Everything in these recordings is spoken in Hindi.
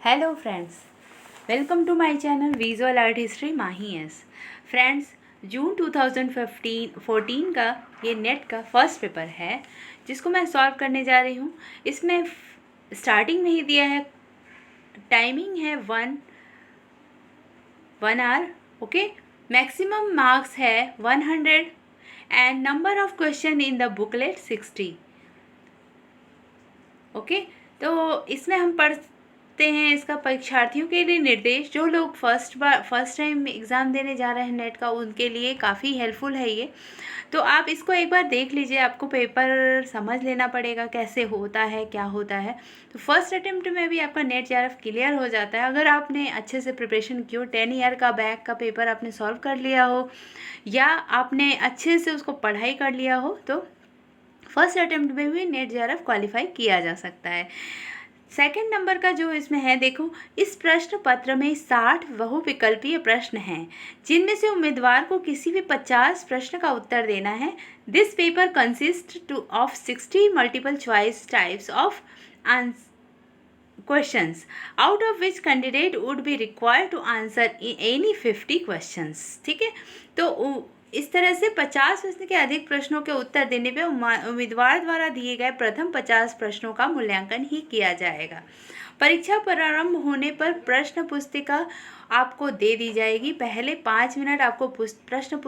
Hello friends, welcome to my channel visual art history Mahi S. Friends, June 2014 का ये नेट का फर्स्ट पेपर है जिसको मैं सॉल्व करने जा रही हूँ। इसमें स्टार्टिंग में ही दिया है, टाइमिंग है one hour, okay. Maximum marks है 100 and number of question in the booklet 60, okay. तो इसमें हम पढ़ते हैं इसका परीक्षार्थियों के लिए निर्देश। जो लोग फर्स्ट टाइम एग्ज़ाम देने जा रहे हैं नेट का, उनके लिए काफ़ी हेल्पफुल है ये। तो आप इसको एक बार देख लीजिए, आपको पेपर समझ लेना पड़ेगा कैसे होता है, क्या होता है। तो फर्स्ट अटेम्प्ट में भी आपका नेट जेआरएफ क्लियर हो जाता है अगर आपने अच्छे से प्रिपरेशन की हो, 10 ईयर का बैक का पेपर आपने सॉल्व कर लिया हो या आपने अच्छे से उसको पढ़ाई कर लिया हो, तो फर्स्ट अटेम्प्ट में भी नेट जेआरएफ क्वालिफाई किया जा सकता है। सेकंड नंबर का जो इसमें है, देखो, इस प्रश्न पत्र में 60 बहुविकल्पीय प्रश्न हैं जिनमें से उम्मीदवार को किसी भी 50 प्रश्न का उत्तर देना है। This paper consist of 60 multiple choice types of questions, out of which candidate would be required to answer any 50 questions। ठीक है, तो इस तरह से 50 प्रश्न के अधिक प्रश्नों के उत्तर देने पे उम्मीदवार द्वारा दिए गए प्रथम 50 प्रश्नों का मूल्यांकन ही किया जाएगा। परीक्षा प्रारंभ होने पर प्रश्न पुस्तिका आपको दे दी जाएगी। पहले 5 मिनट आपको प्रश्न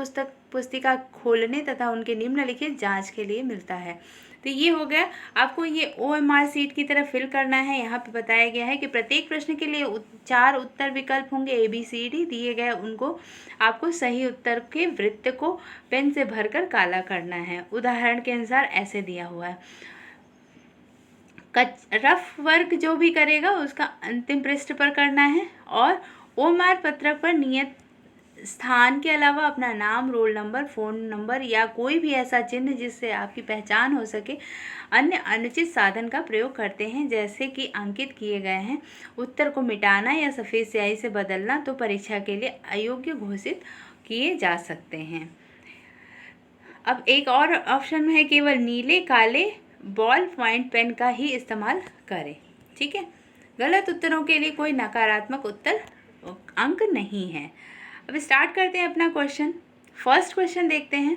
पुस्तिका खोलने तथा उनके निम्नलिखित जांच के लिए मिलता है। तो ये हो गया, आपको ये OMR सीट की तरह फिल करना है। यहाँ पे बताया गया है कि प्रत्येक प्रश्न के लिए 4 उत्तर विकल्प होंगे, ABCD दिए गए, उनको आपको सही उत्तर के वृत्त को पेन से भरकर काला करना है। उदाहरण के अनुसार ऐसे दिया हुआ है। रफ वर्क जो भी करेगा उसका अंतिम पृष्ठ पर करना है और OMR पत्रक पर नियत स्थान के अलावा अपना नाम, रोल नंबर, फ़ोन नंबर या कोई भी ऐसा चिन्ह जिससे आपकी पहचान हो सके, अन्य अनुचित साधन का प्रयोग करते हैं जैसे कि अंकित किए गए हैं। उत्तर को मिटाना या सफ़ेद स्याही से बदलना तो परीक्षा के लिए अयोग्य घोषित किए जा सकते हैं। अब एक और ऑप्शन में है, केवल नीले काले बॉल पॉइंट पेन का ही इस्तेमाल करें। ठीक है, गलत उत्तरों के लिए कोई नकारात्मक उत्तर अंक नहीं है। अब स्टार्ट करते हैं अपना क्वेश्चन। फर्स्ट क्वेश्चन देखते हैं।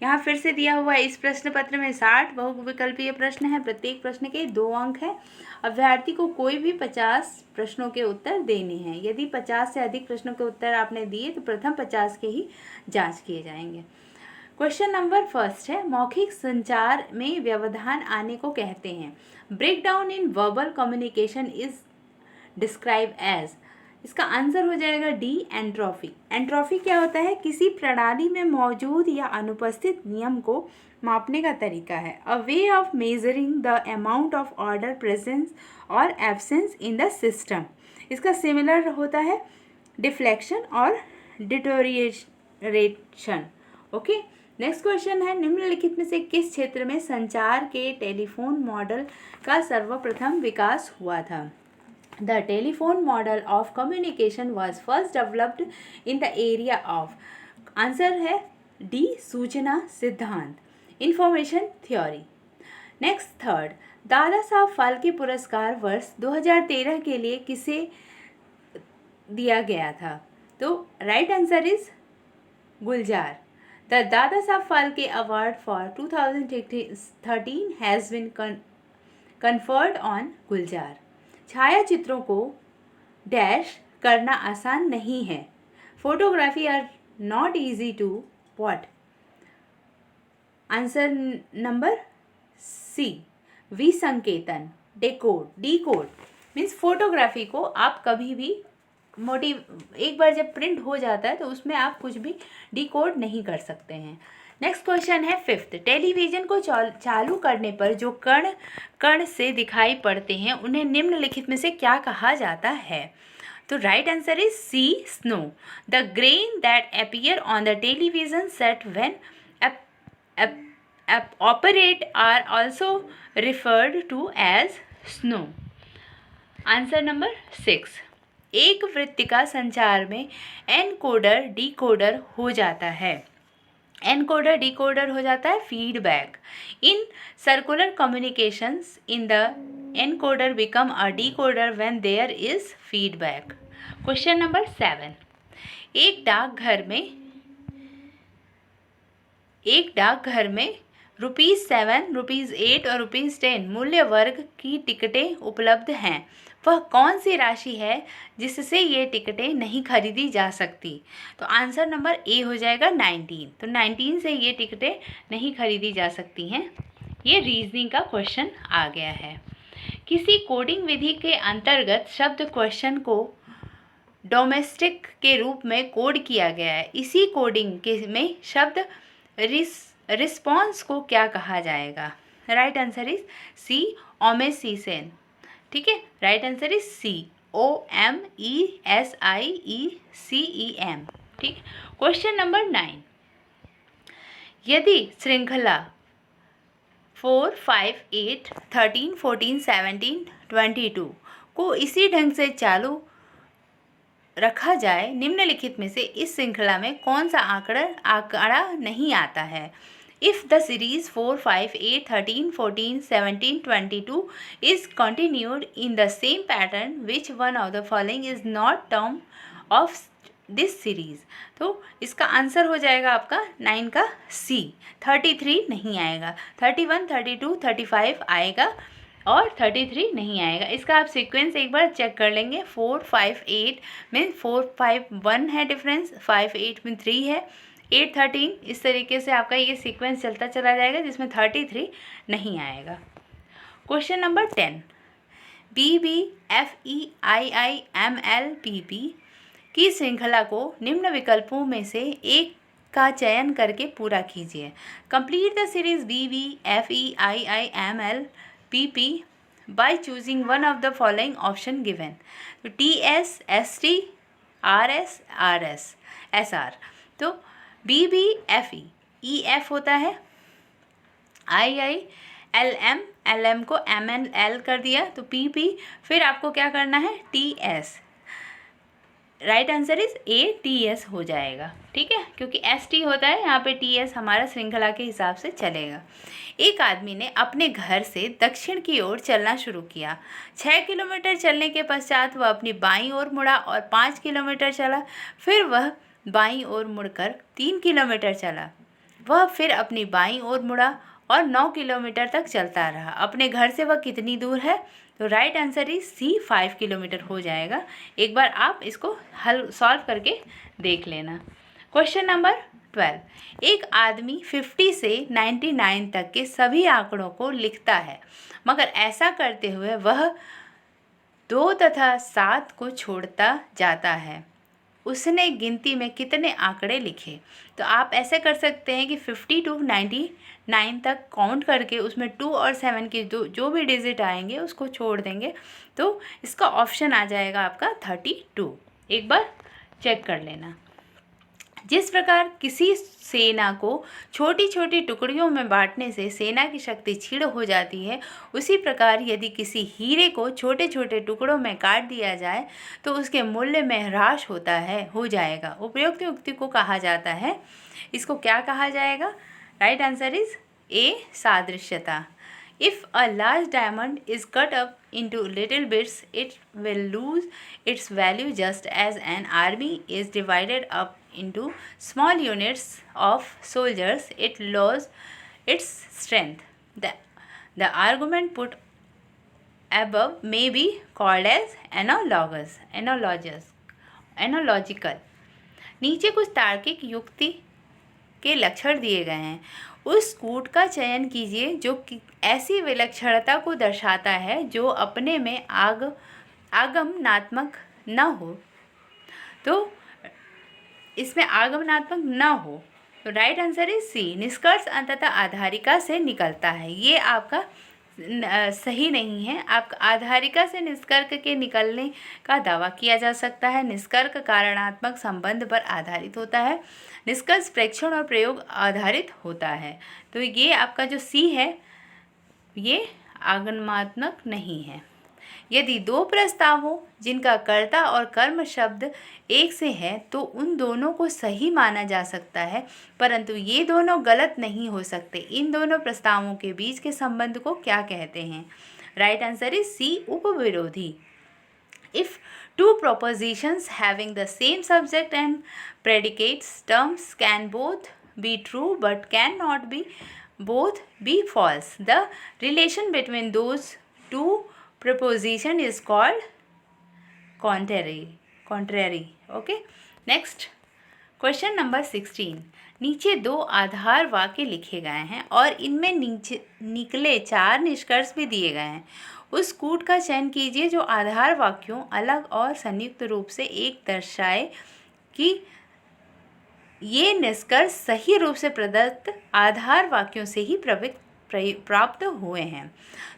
यहाँ फिर से दिया हुआ है, इस प्रश्न पत्र में 60 बहुविकल्पीय प्रश्न है, प्रत्येक प्रश्न के 2 अंक है। अभ्यर्थी को कोई भी 50 प्रश्नों के उत्तर देने हैं। यदि 50 से अधिक प्रश्नों के उत्तर आपने दिए तो प्रथम 50 के ही जांच किए जाएंगे। क्वेश्चन नंबर फर्स्ट है, मौखिक संचार में व्यवधान आने को कहते हैं। Breakdown in verbal communication is describe as. इसका आंसर हो जाएगा डी, एंट्रोफी। एंट्रोफी क्या होता है? किसी प्रणाली में मौजूद या अनुपस्थित नियम को मापने का तरीका है। A way of measuring the amount of order presence और एब्सेंस इन द सिस्टम। इसका सिमिलर होता है डिफ्लेक्शन और डिटोरिएशन। ओके, नेक्स्ट क्वेश्चन है, निम्नलिखित में से किस क्षेत्र में संचार के टेलीफोन मॉडल का सर्वप्रथम विकास हुआ था? The telephone model of communication was first developed in the area of, answer है डी, सूचना सिद्धांत, information theory. Next third, Dada Saheb Phalke पुरस्कार वर्ष 2013 के लिए किसे दिया गया था? तो right answer is Gulzar. The Dadasaheb Phalke award for 2013 has been conferred on Gulzar. छायाचित्रों को डैश करना आसान नहीं है। Photography are not easy to what? Answer number C, विसंकेतन, डिकोड मीन्स फोटोग्राफी को आप कभी भी एक बार जब प्रिंट हो जाता है तो उसमें आप कुछ भी डिकोड नहीं कर सकते हैं। नेक्स्ट क्वेश्चन है फिफ्थ, टेलीविज़न को चालू करने पर जो कण कण से दिखाई पड़ते हैं उन्हें निम्नलिखित में से क्या कहा जाता है? तो right answer is C, snow. The grain that appear on the television set when operate are also referred to as snow. Answer number 6, एक वृत्तिका संचार में एनकोडर डिकोडर हो जाता है। एनकोडर डिकोडर हो जाता है feedback. In circular communications in the encoder become a decoder when there is feedback. Question number 7, एक डाकघर में ₹7, ₹8 और ₹10 मूल्य वर्ग की टिकटें उपलब्ध हैं। वह कौन सी राशि है जिससे ये टिकटें नहीं खरीदी जा सकती? तो आंसर नंबर ए हो जाएगा 19। तो 19 से ये टिकटें नहीं खरीदी जा सकती हैं। ये रीजनिंग का क्वेश्चन आ गया है। किसी कोडिंग विधि के अंतर्गत शब्द क्वेश्चन को डोमेस्टिक के रूप में कोड किया गया है। इसी कोडिंग के में शब्द रिस्पॉन्स को क्या कहा जाएगा? राइट आंसर इज सी, ओमेसीसेन। ठीक है, right answer is C, OMESIECEM। ठीक। क्वेश्चन नंबर 9, यदि श्रृंखला 4, 5, 8, 13, 14, 17, 22 को इसी ढंग से चालू रखा जाए, निम्नलिखित में से इस श्रृंखला में कौन सा आंकड़ा नहीं आता है? If the series 4, 5, 8, 13, 14, 17, 22 is continued in the same pattern, which one of the following is not term of this series? तो इसका आंसर हो जाएगा आपका 9 का C, 33 नहीं आएगा, 31, 32, 35 आएगा और 33 नहीं आएगा। इसका आप सीक्वेंस एक बार चेक कर लेंगे। 4, 5, 8 में 4, 5, 1 है डिफरेंस, 5, 8 में 3 है, 8, 13, इस तरीके से आपका ये सीक्वेंस चलता चला जाएगा जिसमें 33 नहीं आएगा। क्वेश्चन नंबर 10, BBFEIIMLPP की श्रृंखला को निम्न विकल्पों में से एक का चयन करके पूरा कीजिए। Complete the series BBFEIIMLPP by choosing one of the following option given। तो TS, ST, RS, RS, SR। तो BBFE, EF होता है, II, LM, LM को MNL कर दिया, तो PP, फिर आपको क्या करना है? TS। Right answer is ATS हो जाएगा। ठीक है, क्योंकि ST होता है, यहाँ पे TS हमारा श्रृंखला के हिसाब से चलेगा। एक आदमी ने अपने घर से दक्षिण की ओर चलना शुरू किया। 6 किलोमीटर चलने के पश्चात वह अपनी बाईं ओर मुड़ा और 5 किलोमीटर चला। फिर वह बाईं ओर मुड़कर 3 किलोमीटर चला। वह फिर अपनी बाईं ओर मुड़ा और 9 किलोमीटर तक चलता रहा। अपने घर से वह कितनी दूर है? तो right answer is C, 5 kilometre हो जाएगा। एक बार आप इसको सॉल्व करके देख लेना। क्वेश्चन नंबर 12, एक आदमी 50 से 99 तक के सभी आंकड़ों को लिखता है, मगर ऐसा करते हुए वह 2 तथा 7 को छोड़ता जाता है। उसने गिनती में कितने आंकड़े लिखे? तो आप ऐसे कर सकते हैं कि 50 to 99 तक काउंट करके उसमें 2 और 7 के जो भी डिजिट आएंगे उसको छोड़ देंगे। तो इसका ऑप्शन आ जाएगा आपका 32। एक बार चेक कर लेना। जिस प्रकार किसी सेना को छोटी छोटी टुकड़ियों में बांटने से सेना की शक्ति क्षीण हो जाती है, उसी प्रकार यदि किसी हीरे को छोटे छोटे टुकड़ों में काट दिया जाए तो उसके मूल्य में ह्रास हो जाएगा। उपयुक्त युक्ति को कहा जाता है, इसको क्या कहा जाएगा? Right answer is A, सादृश्यता। If a large diamond is cut up into little bits, it will lose its value just as an army is divided up into small units of soldiers, it loses its strength. The argument put above may be called as analogical। नीचे कुछ तार्किक युक्ति के लक्षण दिए गए हैं। उस कूट का चयन कीजिए जो कि ऐसी विलक्षणता को दर्शाता है जो अपने में आगमनात्मक न हो। तो इसमें आगमनात्मक न हो, तो राइट आंसर इज C, निष्कर्ष अंततः आधारिका से निकलता है। ये आपका सही नहीं है। आप आधारिका से निष्कर्ष के निकलने का दावा किया जा सकता है। निष्कर्ष कारणात्मक संबंध पर आधारित होता है, निष्कर्ष प्रेक्षण और प्रयोग आधारित होता है। तो ये आपका जो C है ये आगमनात्मक नहीं है। यदि दो प्रस्ताव हो जिनका कर्ता और कर्म शब्द एक से है तो उन दोनों को सही माना जा सकता है, परंतु ये दोनों गलत नहीं हो सकते। इन दोनों प्रस्तावों के बीच के संबंध को क्या कहते हैं? राइट आंसर इज सी, उपविरोधी। If two propositions having the same subject and predicates terms can both be true but cannot be both be false, the relation between those two proposition is called contrary. Okay, next question number 16। नीचे दो आधार वाक्य लिखे गए हैं और इनमें नीचे निकले 4 निष्कर्ष भी दिए गए हैं। उस कूट का चयन कीजिए जो आधार वाक्यों अलग और संयुक्त रूप से एक दर्शाए कि ये निष्कर्ष सही रूप से प्रदत्त आधार वाक्यों से ही प्राप्त हुए हैं।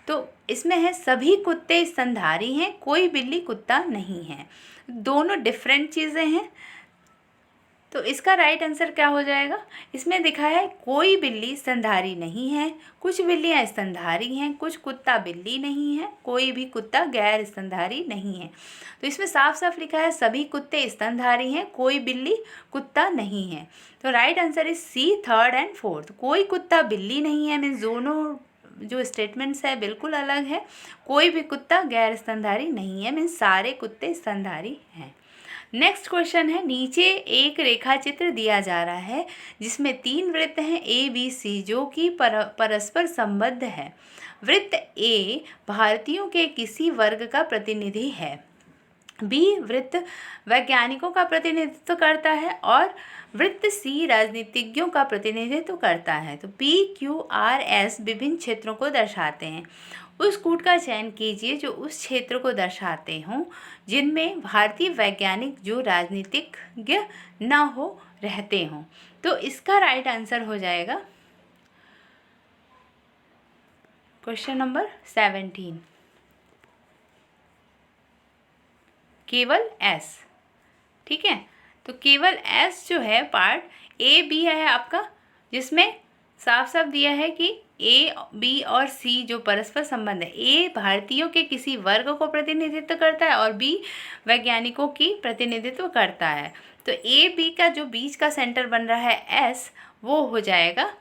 तो इसमें है सभी कुत्ते स्तनधारी हैं, कोई बिल्ली कुत्ता नहीं है। दोनों डिफरेंट चीज़ें हैं, तो इसका राइट आंसर क्या हो जाएगा? इसमें दिखा है कोई बिल्ली स्तनधारी नहीं है, कुछ बिल्लियाँ स्तनधारी हैं, कुछ कुत्ता बिल्ली नहीं है, कोई भी कुत्ता गैर स्तनधारी नहीं है। तो इसमें साफ साफ लिखा है सभी कुत्ते स्तनधारी हैं, कोई बिल्ली कुत्ता नहीं है। तो right answer is C, third and fourth. कोई कुत्ता बिल्ली नहीं है मीन्स दोनों जो स्टेटमेंट्स है बिल्कुल अलग है। कोई भी कुत्ता गैर स्तनधारी नहीं है मीन्स सारे कुत्ते स्तनधारी हैं। नेक्स्ट क्वेश्चन है, नीचे एक रेखा चित्र दिया जा रहा है जिसमें 3 वृत्त हैं ए बी सी जो कि परस्पर संबद्ध है। वृत्त ए भारतीयों के किसी वर्ग का प्रतिनिधि है, बी वृत्त वैज्ञानिकों का प्रतिनिधित्व करता है और वृत्त सी राजनीतिज्ञों का प्रतिनिधित्व करता है। तो पी क्यू आर एस विभिन्न क्षेत्रों को दर्शाते हैं। उस कूट का चयन कीजिए जो उस क्षेत्र को दर्शाते हों जिनमें भारतीय वैज्ञानिक जो राजनीतिज्ञ न हो रहते हों। तो इसका राइट आंसर हो जाएगा क्वेश्चन नंबर 17, केवल एस। ठीक है, तो केवल एस जो है पार्ट ए बी है आपका, जिसमें साफ साफ दिया है कि ए बी और सी जो परस्पर संबंध है, ए भारतीयों के किसी वर्ग को प्रतिनिधित्व करता है और बी वैज्ञानिकों की प्रतिनिधित्व करता है। तो ए बी का जो बीच का सेंटर बन रहा है एस, वो हो जाएगा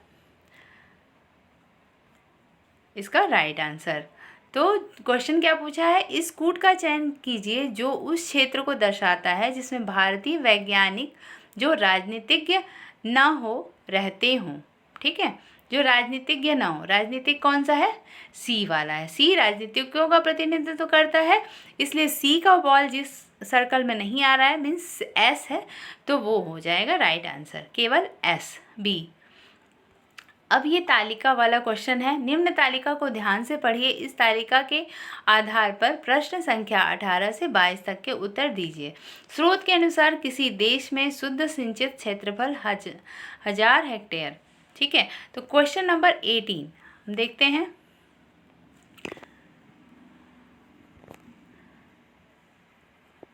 इसका राइट आंसर। तो क्वेश्चन क्या पूछा है, इस कूट का चयन कीजिए जो उस क्षेत्र को दर्शाता है जिसमें भारतीय वैज्ञानिक जो राजनीतिज्ञ ना हो रहते हों। ठीक है, जो राजनीतिज्ञ ना हो, राजनीतिक कौन सा है? सी वाला है। सी राजनीतिज्ञों का प्रतिनिधित्व करता है, इसलिए सी का बॉल जिस सर्कल में नहीं आ रहा है मीन्स एस है, तो वो हो जाएगा राइट आंसर, केवल एस बी। अब ये तालिका वाला क्वेश्चन है। निम्न तालिका को ध्यान से पढ़िए। इस तालिका के आधार पर प्रश्न संख्या 18 से 22 तक के उत्तर दीजिए। स्रोत के अनुसार किसी देश में शुद्ध सिंचित क्षेत्रफल 1000 हेक्टेयर। ठीक है, तो क्वेश्चन नंबर 18 हम देखते हैं।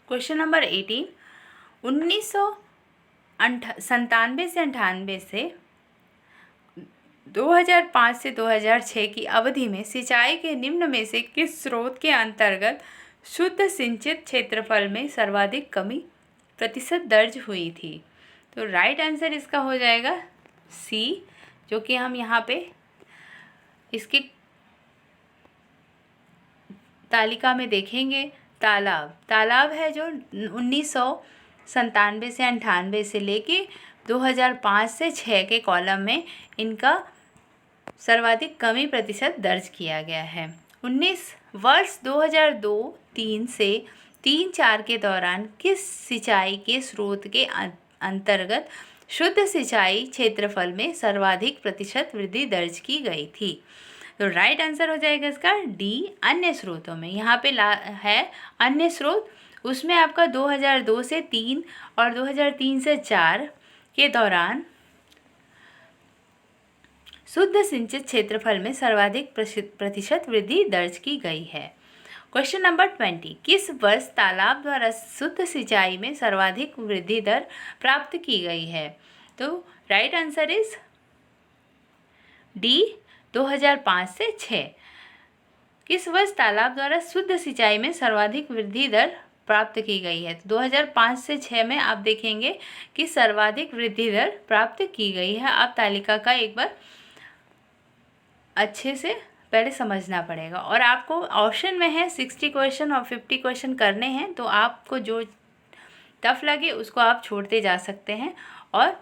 क्वेश्चन नंबर 18, 1997 से 98 से 2005 से 2006 की अवधि में सिंचाई के निम्न में से किस स्रोत के अंतर्गत शुद्ध सिंचित क्षेत्रफल में सर्वाधिक कमी प्रतिशत दर्ज हुई थी? तो राइट आंसर इसका हो जाएगा सी, जो कि हम यहाँ पे इसकी तालिका में देखेंगे। तालाब है जो 1997 से 98 से लेके 2005 से 6 के कॉलम में इनका सर्वाधिक कमी प्रतिशत दर्ज किया गया है। 19 वर्ष 2002-3 से 3-4 के दौरान किस सिंचाई के स्रोत के अंतर्गत शुद्ध सिंचाई क्षेत्रफल में सर्वाधिक प्रतिशत वृद्धि दर्ज की गई थी? तो राइट आंसर हो जाएगा इसका डी, अन्य स्रोतों में। यहाँ पे है अन्य स्रोत, उसमें आपका 2002 से 3 और 2003 से 4 के दौरान शुद्ध सिंचित क्षेत्रफल में सर्वाधिक प्रतिशत वृद्धि दर्ज की गई है। क्वेश्चन नंबर 20, किस वर्ष तालाब द्वारा शुद्ध सिंचाई में सर्वाधिक वृद्धि दर प्राप्त की गई है? तो राइट आंसर इज डी, 2005 से 6। किस वर्ष तालाब द्वारा शुद्ध सिंचाई में सर्वाधिक वृद्धि दर प्राप्त की गई है? तो 2005 से 6 में आप देखेंगे कि सर्वाधिक वृद्धि दर प्राप्त की गई है। आप तालिका का एक बार अच्छे से पहले समझना पड़ेगा। और आपको ऑप्शन में है 60 क्वेश्चन और 50 क्वेश्चन करने हैं, तो आपको जो टफ लगे उसको आप छोड़ते जा सकते हैं और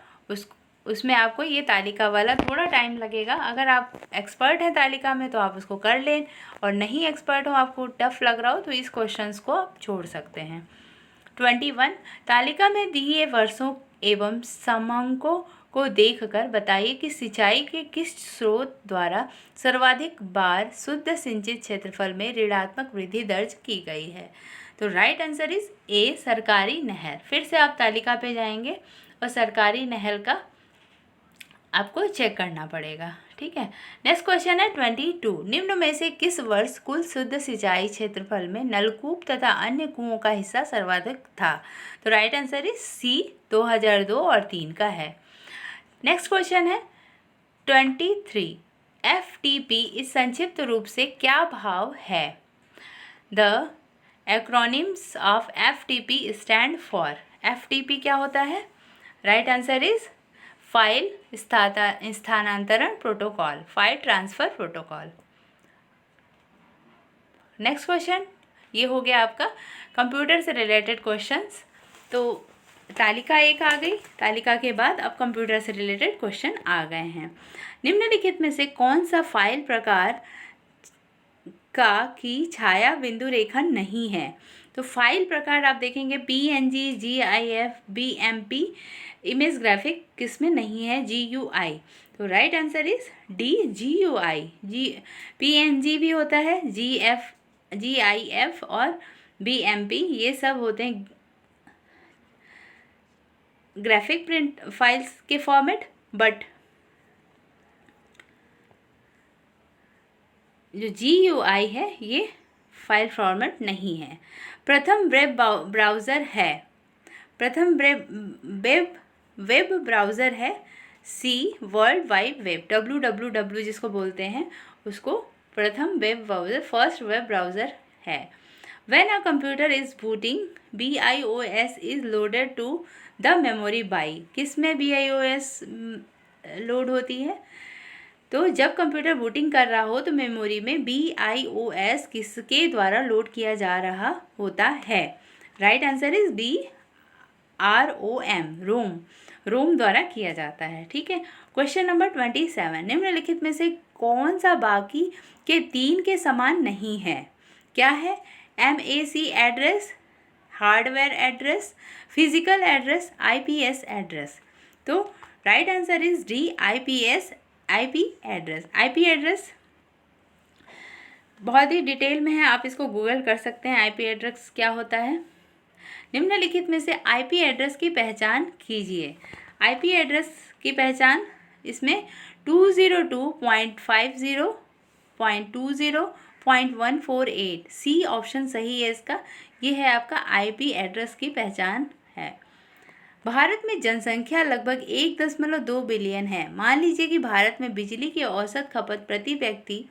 उसमें आपको ये तालिका वाला थोड़ा टाइम लगेगा। अगर आप एक्सपर्ट हैं तालिका में तो आप उसको कर लें, और नहीं एक्सपर्ट हो, आपको टफ लग रहा हो, तो इस क्वेश्चंस को आप छोड़ सकते हैं। 21 तालिका में दिए वर्षों एवं समांकों को देखकर बताइए कि सिंचाई के किस स्रोत द्वारा सर्वाधिक बार शुद्ध सिंचित क्षेत्रफल में ऋणात्मक वृद्धि दर्ज की गई है? तो राइट आंसर इज ए, सरकारी नहर। फिर से आप तालिका पे जाएंगे और सरकारी नहर का आपको चेक करना पड़ेगा, ठीक है। नेक्स्ट क्वेश्चन है 22, निम्न में से किस वर्ष कुल शुद्ध सिंचाई क्षेत्रफल में नलकूप तथा अन्य कुओं का हिस्सा सर्वाधिक था? तो राइट आंसर इज सी, 2002 और 3 का है। नेक्स्ट क्वेश्चन है 23, FTP इस संक्षिप्त रूप से क्या भाव है? The acronyms of FTP stand for. FTP क्या होता है? राइट आंसर इज फाइल स्थानांतरण protocol, file transfer protocol. Next question, ये हो गया आपका कंप्यूटर से रिलेटेड क्वेश्चंस। तो तालिका एक आ गई, तालिका के बाद अब कंप्यूटर से रिलेटेड क्वेश्चन आ गए हैं। निम्नलिखित में से कौन सा फाइल प्रकार का की छाया बिंदु रेखा नहीं है? तो फाइल प्रकार आप देखेंगे PNG, GIF, BMP, image graphic किसमें नहीं है? GUI। तो right answer is D, GUI। PNG भी होता है, GIF और BMP ये सब होते हैं ग्राफिक प्रिंट फाइल्स के फॉर्मेट, बट जो GUI है ये फाइल फॉर्मेट नहीं है। प्रथम वेब ब्राउज़र है सी, वर्ल्ड वाइड वेब, WWW जिसको बोलते हैं उसको प्रथम web browser, first web browser है। When a computer is booting, BIOS is loaded to the memory by, किस में BIOS लोड होती है? तो जब कंप्यूटर बूटिंग कर रहा हो तो मेमोरी में BIOS किसके द्वारा लोड किया जा रहा होता है? Right answer is B, ROM, ROM द्वारा किया जाता है, ठीक है। क्वेश्चन नंबर 27, निम्नलिखित में से कौन सा बाकी के 3 के समान नहीं है? क्या है? MAC address, hardware address, physical address, IPS address. तो right answer is D, IP address. IP address बहुत ही डिटेल में है, आप इसको गूगल कर सकते हैं IP एड्रेस क्या होता है। निम्नलिखित में से IP एड्रेस की पहचान कीजिए। IP एड्रेस की पहचान इसमें 202.50.20.148, सी ऑप्शन सही है इसका। ये है आपका IP एड्रेस की पहचान है। भारत में जनसंख्या लगभग 1.2 बिलियन है। मान लीजिए कि भारत में बिजली की औसत खपत प्रति व्यक्ति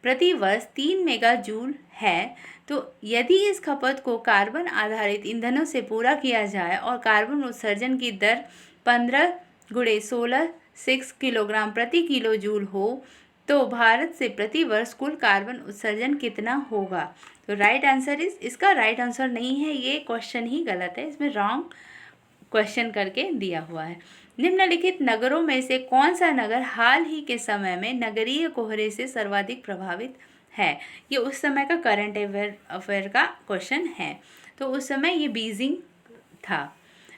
प्रति वर्ष 3 मेगाजूल है। तो यदि इस खपत को कार्बन आधारित ईंधनों से पूरा किया जाए और कार्बन उत्सर्जन की दर 15 × 16 6 किलोग्राम प्रति किलो जूल हो, तो भारत से प्रति वर्ष कुल कार्बन उत्सर्जन कितना होगा? तो राइट आंसर इसका राइट आंसर नहीं है, ये क्वेश्चन ही गलत है, इसमें रॉन्ग क्वेश्चन करके दिया हुआ है। निम्नलिखित नगरों में से कौन सा नगर हाल ही के समय में नगरीय कोहरे से सर्वाधिक प्रभावित है? ये उस समय का करंट अफेयर का क्वेश्चन है। तो उस समय ये बीजिंग था।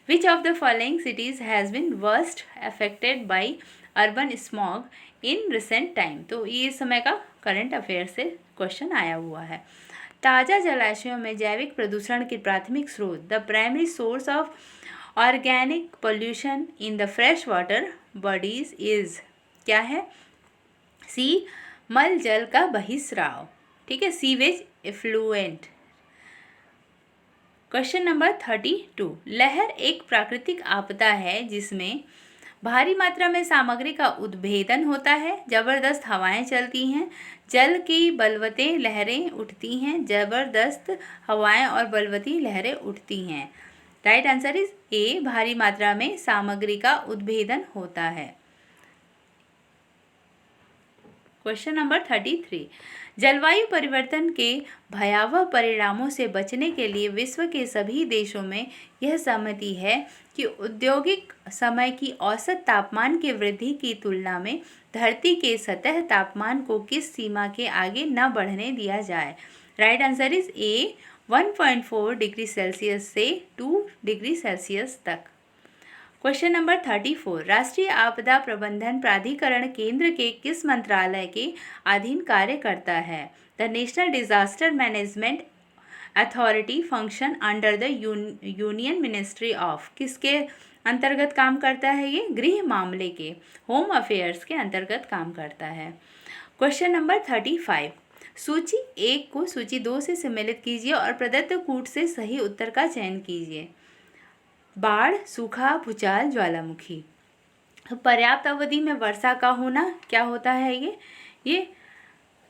Which of the following cities has been worst affected by urban smog in recent time? तो ये इस समय का करंट अफेयर से क्वेश्चन आया हुआ है। ताज़ा जलाशयों में जैविक प्रदूषण के प्राथमिक स्रोत, the primary source of organic pollution in the fresh water bodies is, क्या है? सी, मल जल का बहिस्राव, ठीक है, सीवेज इफ्लुएंट। क्वेश्चन नंबर 32, लहर एक प्राकृतिक आपदा है जिसमें भारी मात्रा में सामग्री का उद्भेदन होता है, जबरदस्त हवाएं चलती हैं, जल की बलवतें लहरें उठती हैं, जबरदस्त हवाएं और बलवती लहरें उठती हैं। राइट आंसर इज ए, भारी मात्रा में सामग्री का उद्भेदन होता है। क्वेश्चन नंबर 33, जलवायु परिवर्तन के भयावह परिणामों से बचने के लिए विश्व के सभी देशों में यह सहमति है कि औद्योगिक समय की औसत तापमान की वृद्धि की तुलना में धरती के सतह तापमान को किस सीमा के आगे न बढ़ने दिया जाए। Right answer is a, 1.4 degree Celsius से 2 डिग्री सेल्सियस तक। क्वेश्चन नंबर 34, राष्ट्रीय आपदा प्रबंधन प्राधिकरण केंद्र के किस मंत्रालय के अधीन कार्य करता है। The national disaster management authority function under the union ministry of, किसके अंतर्गत काम करता है ये, गृह मामले के, होम अफेयर्स के अंतर्गत काम करता है। क्वेश्चन नंबर 35, सूची 1 को सूची 2 से सम्मिलित कीजिए और प्रदत्त कूट से सही उत्तर का चयन कीजिए। बाढ़, सूखा, भूचाल, ज्वालामुखी। पर्याप्त अवधि में वर्षा का होना क्या होता है ये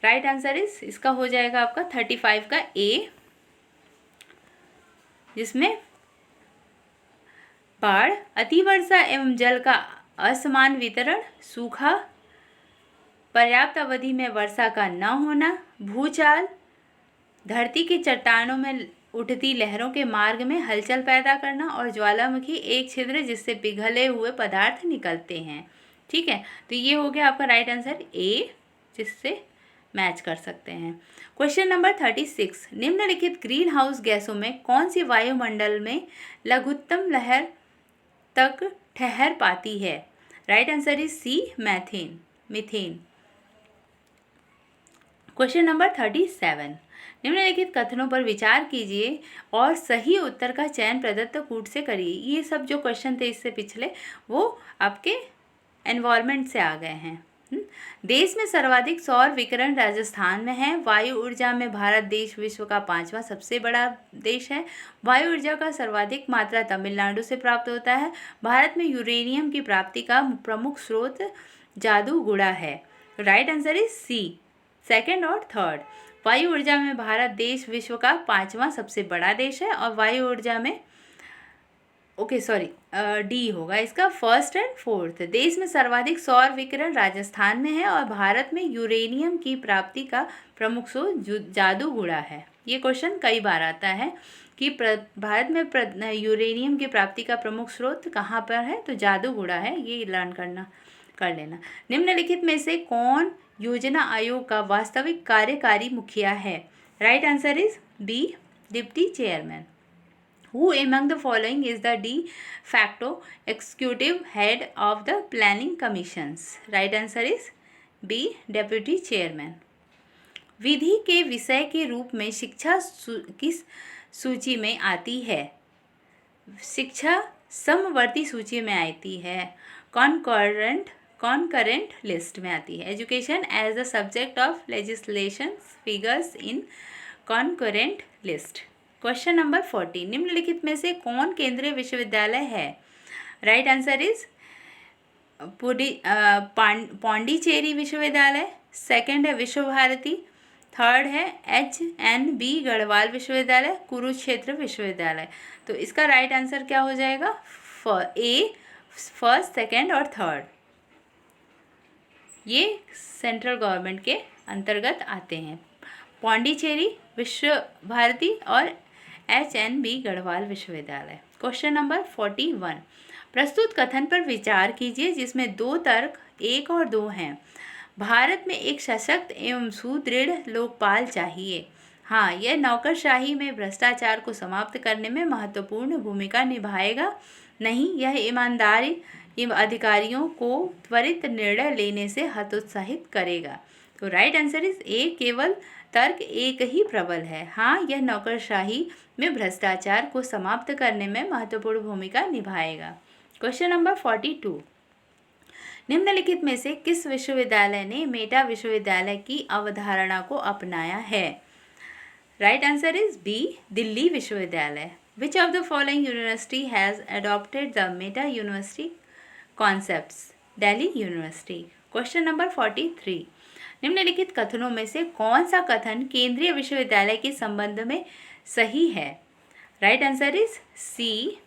राइट आंसर इज, इसका हो जाएगा आपका 35 का ए, जिसमें बाढ़, अतिवर्षा एवं जल का असमान वितरण, सूखा, पर्याप्त अवधि में वर्षा का न होना, भूचाल, धरती की चट्टानों में उठती लहरों के मार्ग में हलचल पैदा करना, और ज्वालामुखी एक छिद्र जिससे पिघले हुए पदार्थ निकलते हैं। ठीक है, तो ये हो गया आपका राइट आंसर ए, जिससे मैच कर सकते हैं। क्वेश्चन नंबर 36, निम्नलिखित ग्रीन हाउस गैसों में कौन सी वायुमंडल में लघुत्तम लहर तक ठहर पाती है। Right answer is C, methane. Question number 37, निम्नलिखित कथनों पर विचार कीजिए और सही उत्तर का चयन प्रदत्त कूट से करिए। ये सब जो क्वेश्चन थे इससे पिछले, वो आपके एनवायरनमेंट से आ गए हैं। देश में सर्वाधिक सौर विकिरण राजस्थान में है। वायु ऊर्जा में भारत देश विश्व का 5वां सबसे बड़ा देश है। वायु ऊर्जा का सर्वाधिक मात्रा तमिलनाडु से प्राप्त होता है। भारत में यूरेनियम की प्राप्ति का प्रमुख स्रोत जादूगुड़ा है। Right answer is C, second और थर्ड। वायु ऊर्जा में भारत देश विश्व का 5वां सबसे बड़ा देश है, और वायु ऊर्जा में डी होगा इसका, फर्स्ट एंड फोर्थ। देश में सर्वाधिक सौर विकिरण राजस्थान में है, और भारत में यूरेनियम की प्राप्ति का प्रमुख स्रोत जादूगुड़ा है। ये क्वेश्चन कई बार आता है कि भारत में यूरेनियम की प्राप्ति का प्रमुख स्रोत कहाँ पर है, तो जादूगुड़ा है। ये लर्न कर लेना। निम्नलिखित में से कौन योजना आयोग का वास्तविक कार्यकारी मुखिया है। Right answer is B, deputy chairman. Who among the following is the de facto executive head of the planning commissions? Right answer is B, deputy chairman. विधि के विषय के रूप में शिक्षा किस सूची में आती है। शिक्षा समवर्ती सूची में आती है, कॉन्करेंट लिस्ट में आती है। Education as the subject of legislation figures in concurrent list. Question number 40, निम्नलिखित में से कौन केंद्रीय विश्वविद्यालय है। राइट आंसर इज पौंडीचेरी विश्वविद्यालय, सेकंड है विश्व भारती, थर्ड है HNB गढ़वाल विश्वविद्यालय, कुरुक्षेत्र विश्वविद्यालय। तो इसका राइट आंसर क्या हो जाएगा, ए, फर्स्ट, सेकंड और थर्ड। ये सेंट्रल गवर्नमेंट के अंतर्गत आते हैं, पौंडीचेरी, विश्व भारती और HNB गढ़वाल विश्वविद्यालय। क्वेश्चन नंबर 41, प्रस्तुत कथन पर विचार कीजिए जिसमें 2 तर्क 1 और 2 हैं। भारत में एक सशक्त एवं सुदृढ़ लोकपाल चाहिए। हाँ, यह नौकरशाही में भ्रष्टाचार को समाप्त करने में महत्वपूर्ण भूमिका निभाएगा। नहीं, यह ईमानदारी अधिकारियों को त्वरित निर्णय लेने से हतोत्साहित करेगा। तो राइट आंसर इज ए, केवल तर्क एक ही प्रबल है। हाँ, यह नौकरशाही में भ्रष्टाचार को समाप्त करने में महत्वपूर्ण भूमिका निभाएगा। क्वेश्चन नंबर 42, निम्नलिखित में से किस विश्वविद्यालय ने मेटा विश्वविद्यालय की अवधारणा को अपनाया है। Right answer is B, Delhi विश्वविद्यालय। Which of the following university has adopted the meta university concepts, Delhi university. Question number 43, निम्नलिखित कथनों में से कौन सा कथन केंद्रीय विश्वविद्यालय के संबंध में सही है? Right answer is C,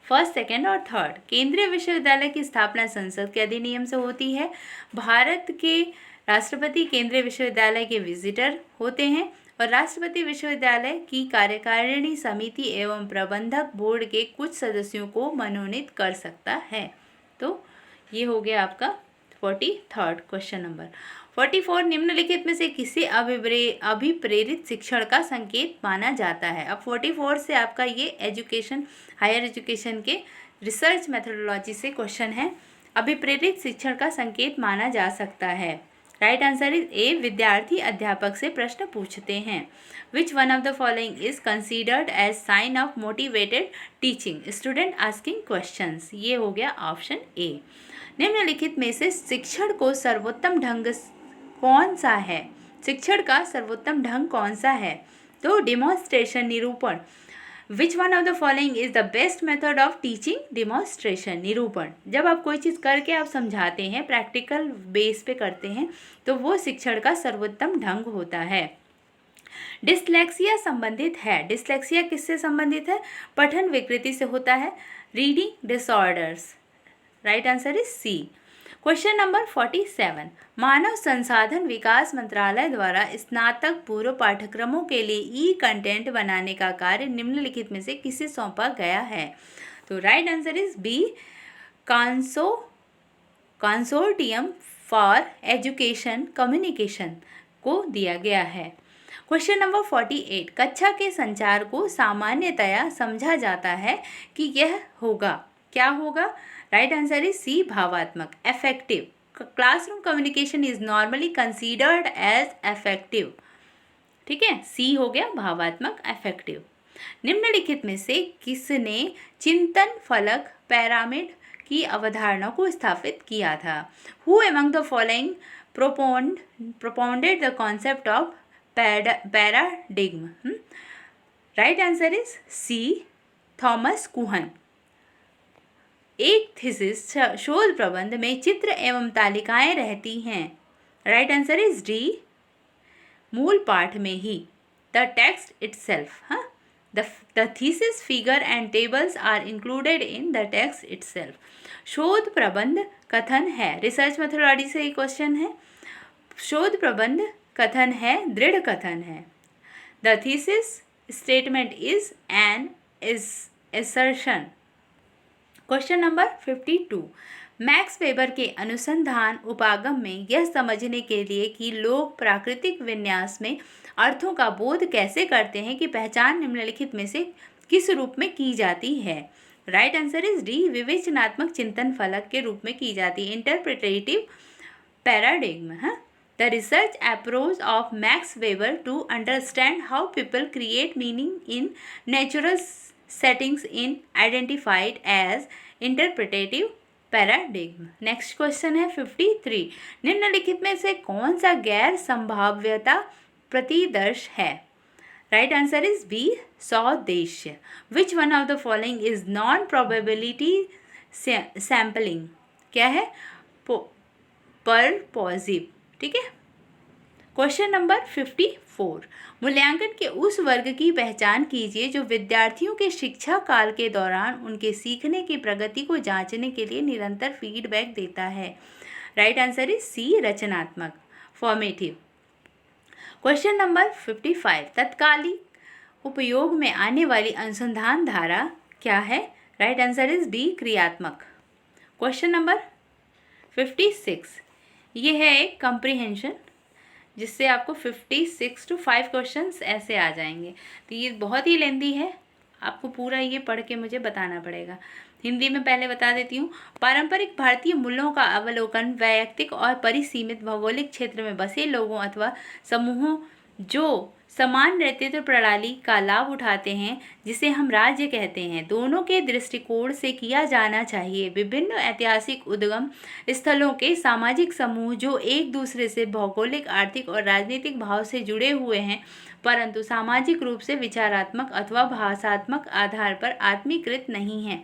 first, second और थर्ड। केंद्रीय विश्वविद्यालय की स्थापना संसद के अधिनियम से होती है। भारत के राष्ट्रपति केंद्रीय विश्वविद्यालय के विजिटर होते हैं और राष्ट्रपति विश्वविद्यालय की कार्यकारिणी समिति एवं प्रबंधक बोर्ड के कुछ सदस्यों को मनोनीत कर सकता है। तो ये हो गया आपका 43rd क्वेश्चन नंबर। 44, निम्नलिखित में से किसे अभिप्रेरित शिक्षण का संकेत माना जाता है? अब 44 से आपका ये एजुकेशन, हायर एजुकेशन के रिसर्च मेथोडोलॉजी से क्वेश्चन है। अभिप्रेरित शिक्षण का संकेत माना जा सकता है। राइट आंसर इज ए, विद्यार्थी अध्यापक से प्रश्न पूछते हैं। Which one of the following is considered as sign of motivated teaching? Student asking questions. ये हो गया ऑप्शन ए। निम्नलिखित में से शिक्षण को सर्वोत्तम ढंग कौन सा है? शिक्षण का सर्वोत्तम ढंग कौन सा है? तो डिमॉन्स्ट्रेशन, निरूपण। विच one of the following is the best method of teaching? Demonstration, निरूपण। जब आप कोई चीज़ करके आप समझाते हैं, प्रैक्टिकल बेस पे करते हैं, तो वो शिक्षण का सर्वोत्तम ढंग होता है। डिस्लेक्सिया संबंधित है। डिस्लेक्सिया किससे संबंधित है? पठन विकृति से होता है। Reading disorders. Right answer is C. Question number 47, मानव संसाधन विकास मंत्रालय द्वारा स्नातक पूर्व पाठ्यक्रमों के लिए ई कंटेंट बनाने का कार्य निम्नलिखित में से किसे सौंपा गया है? तो right answer is B, consortium for education communication को दिया गया है। क्वेश्चन नंबर 48, कक्षा के संचार को सामान्यतया समझा जाता है कि यह होगा, क्या होगा? राइट आंसर इज सी, भावात्मक, affective. Classroom communication is normally considered as affective. ठीक है, सी हो गया भावात्मक, एफेक्टिव। निम्नलिखित में से किसने चिंतन फलक पिरामिड की अवधारणा को स्थापित किया था? Who among the following propounded the concept of paradigm? Right answer is C, Thomas Kuhn. एक थीसिस, शोध प्रबंध में चित्र एवं तालिकाएं रहती हैं। राइट आंसर इज डी, मूल पाठ में ही, द टेक्स्ट इटसेल्फ। हाँ, the thesis, figure and tables are included in the text itself. शोध प्रबंध कथन है, रिसर्च मेथोडोलॉजी से एक क्वेश्चन है। शोध प्रबंध कथन है, दृढ़ कथन है। The thesis statement is an assertion। Question number 52, max weber के अनुसंधान उपागम में यह समझने के लिए कि लोग प्राकृतिक विन्यास में अर्थों का बोध कैसे करते हैं कि पहचान निम्नलिखित में से किस रूप में की जाती है? राइट आंसर इज डी, विवेचनात्मक चिंतन फलक के रूप में की जाती है, इंटरप्रिटेटिव पैराडिग्म। हाँ, the research approach of Max Weber to understand how people create meaning in natural settings in identified as interpretative paradigm। Next question है 53, निम्नलिखित में से कौन सा गैर संभाव्यता प्रतिदर्श है? राइट आंसर इज बी, सौदेश्य। Which one of the following is non probability sampling? क्या है? परपोजिव। ठीक है। क्वेश्चन नंबर 54, मूल्यांकन के उस वर्ग की पहचान कीजिए जो विद्यार्थियों के शिक्षा काल के दौरान उनके सीखने की प्रगति को जांचने के लिए निरंतर फीडबैक देता है। राइट आंसर इज सी, रचनात्मक, फॉर्मेटिव। क्वेश्चन नंबर 55, तत्कालिक उपयोग में आने वाली अनुसंधान धारा क्या है? राइट आंसर इज बी, क्रियात्मक। क्वेश्चन नंबर 56, ये है एक कंप्रीहेंशन जिससे आपको 56 to 5 क्वेश्चंस ऐसे आ जाएंगे। तो ये बहुत ही लेंदी है, आपको पूरा ये पढ़ के मुझे बताना पड़ेगा। हिंदी में पहले बता देती हूँ। पारंपरिक भारतीय मूल्यों का अवलोकन वैयक्तिक और परिसीमित भौगोलिक क्षेत्र में बसे लोगों अथवा समूहों जो समान नेतृत्व प्रणाली का लाभ उठाते हैं जिसे हम राज्य कहते हैं, दोनों के दृष्टिकोण से किया जाना चाहिए। विभिन्न ऐतिहासिक उद्गम स्थलों के सामाजिक समूह जो एक दूसरे से भौगोलिक, आर्थिक और राजनीतिक भाव से जुड़े हुए हैं, परंतु सामाजिक रूप से विचारात्मक अथवा भाषात्मक आधार पर आत्मीकृत नहीं हैं,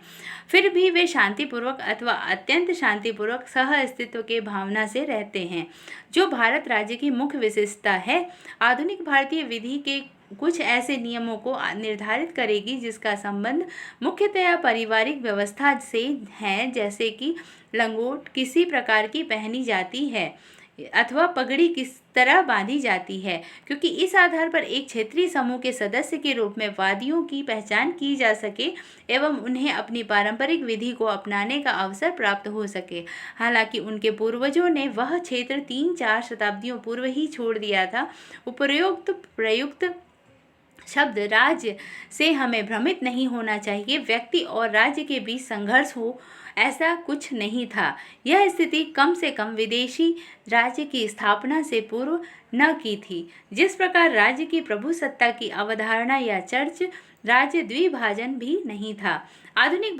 फिर भी वे शांतिपूर्वक अथवा अत्यंत शांतिपूर्वक सह अस्तित्व के भावना से रहते हैं, जो भारत राज्य की मुख्य विशेषता है। आधुनिक भारतीय विधि के कुछ ऐसे नियमों को निर्धारित करेगी जिसका संबंध मुख्यतया पारिवारिक व्यवस्था से है, जैसे कि लंगोट किसी प्रकार की पहनी जाती है अथवा पगड़ी किस तरह बांधी जाती है, क्योंकि इस आधार पर एक क्षेत्रीय समूह के सदस्य के रूप में वादियों की पहचान की जा सके एवं उन्हें अपनी पारंपरिक विधि को अपनाने का अवसर प्राप्त हो सके। हालांकि उनके पूर्वजों ने वह क्षेत्र 3-4 शताब्दियों पूर्व ही छोड़ दिया था। उपरोक्त प्रयुक्त शब्द राज्य से हमें भ्रमित नहीं होना चाहिए। व्यक्ति और राज्य के बीच संघर्ष हो, ऐसा कुछ नहीं था। यह स्थिति कम से कम विदेशी राज्य की स्थापना से पूर्व न की थी। जिस प्रकार राज्य की प्रभुसत्ता की अवधारणा या चर्च राज्य द्विभाजन भी नहीं था। आधुनिक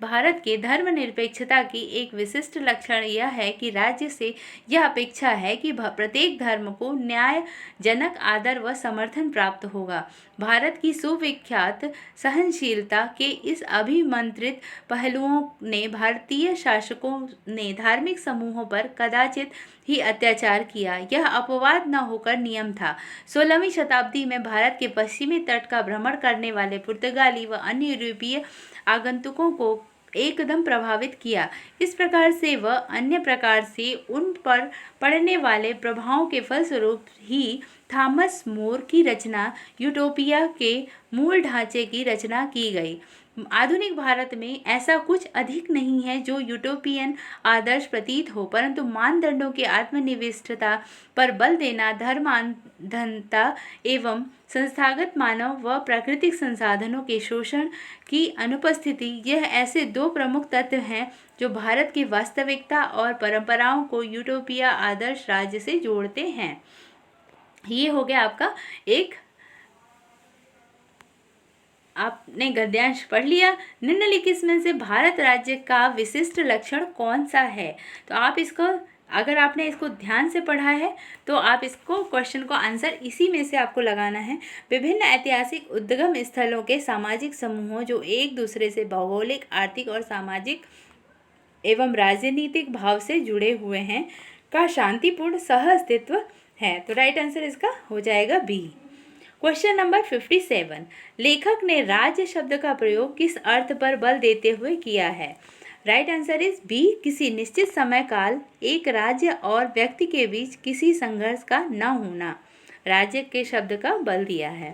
भारत के धर्मनिरपेक्षता की एक विशिष्ट लक्षण यह है कि राज्य से यह अपेक्षा है कि प्रत्येक धर्म को न्यायजनक आदर व समर्थन प्राप्त होगा। भारत की सुविख्यात सहनशीलता के इस अभिमंत्रित पहलुओं ने भारतीय शासकों ने धार्मिक समूहों पर कदाचित ही अत्याचार किया। यह अपवाद न होकर नियम था। 16वीं शताब्दी में भारत के पश्चिमी तट का भ्रमण करने वाले पुर्तगाली व अन्य यूरोपीय आगंतुकों को एकदम प्रभावित किया। इस प्रकार से व अन्य प्रकार से उन पर पड़ने वाले प्रभावों के फलस्वरूप ही थॉमस मोर की रचना यूटोपिया के मूल ढांचे की रचना की गई। आधुनिक भारत में ऐसा कुछ अधिक नहीं है जो यूटोपियन आदर्श प्रतीत हो, परंतु मानदंडों की आत्मनिविष्टता पर बल देना, धर्मांधता एवं संस्थागत मानव व प्राकृतिक संसाधनों के शोषण की अनुपस्थिति, यह ऐसे दो प्रमुख तत्व हैं जो भारत की वास्तविकता और परंपराओं को यूटोपिया आदर्श राज्य से जोड़ते हैं। ये हो गया आपका एक, आपने गद्यांश पढ़ लिया। निम्नलिखित में से भारत राज्य का विशिष्ट लक्षण कौन सा है? तो आप इसको, अगर आपने इसको ध्यान से पढ़ा है तो आप इसको क्वेश्चन को आंसर इसी में से आपको लगाना है। विभिन्न ऐतिहासिक उद्गम स्थलों के सामाजिक समूहों जो एक दूसरे से भौगोलिक, आर्थिक और सामाजिक एवं राजनीतिक भाव से जुड़े हुए हैं का शांतिपूर्ण सह अस्तित्व है। तो राइट आंसर इसका हो जाएगा बी। क्वेश्चन नंबर 57, लेखक ने राज्य शब्द का प्रयोग किस अर्थ पर बल देते हुए किया है? राइट आंसर इज बी, किसी निश्चित समय काल एक राज्य और व्यक्ति के बीच किसी संघर्ष का न होना, राज्य के शब्द का बल दिया है।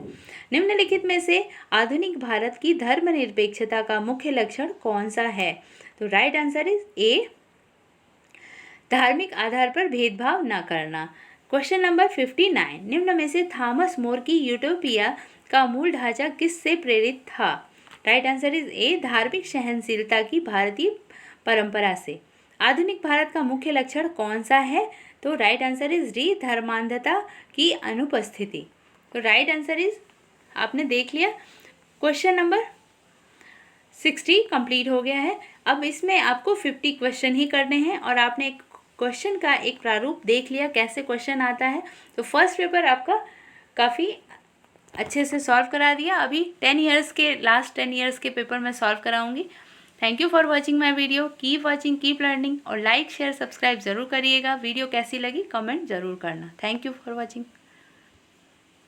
निम्नलिखित में से आधुनिक भारत की धर्मनिरपेक्षता का मुख्य लक्षण कौन सा है? तो राइट आंसर इज ए, धार्मिक आधार पर भेदभाव न करना। क्वेश्चन नंबर 59, निम्न में से थॉमस मोर की यूटोपिया का मूल ढांचा किससे प्रेरित था? राइट आंसर इज ए, धार्मिक सहनशीलता की भारतीय परंपरा से। आधुनिक भारत का मुख्य लक्षण कौन सा है? तो राइट आंसर इज डी, धर्मांधता की अनुपस्थिति। तो राइट आंसर इज, आपने देख लिया, क्वेश्चन नंबर 60 कंप्लीट हो गया है। अब इसमें आपको 50 क्वेश्चन ही करने हैं और आपने एक क्वेश्चन का एक प्रारूप देख लिया कैसे क्वेश्चन आता है। तो फर्स्ट पेपर आपका काफ़ी अच्छे से सॉल्व करा दिया। अभी 10 इयर्स के, लास्ट 10 इयर्स के पेपर मैं सॉल्व कराऊंगी। Thank you for watching my video. Keep watching, keep learning और लाइक शेयर सब्सक्राइब ज़रूर करिएगा। वीडियो कैसी लगी कमेंट ज़रूर करना। Thank you for watching.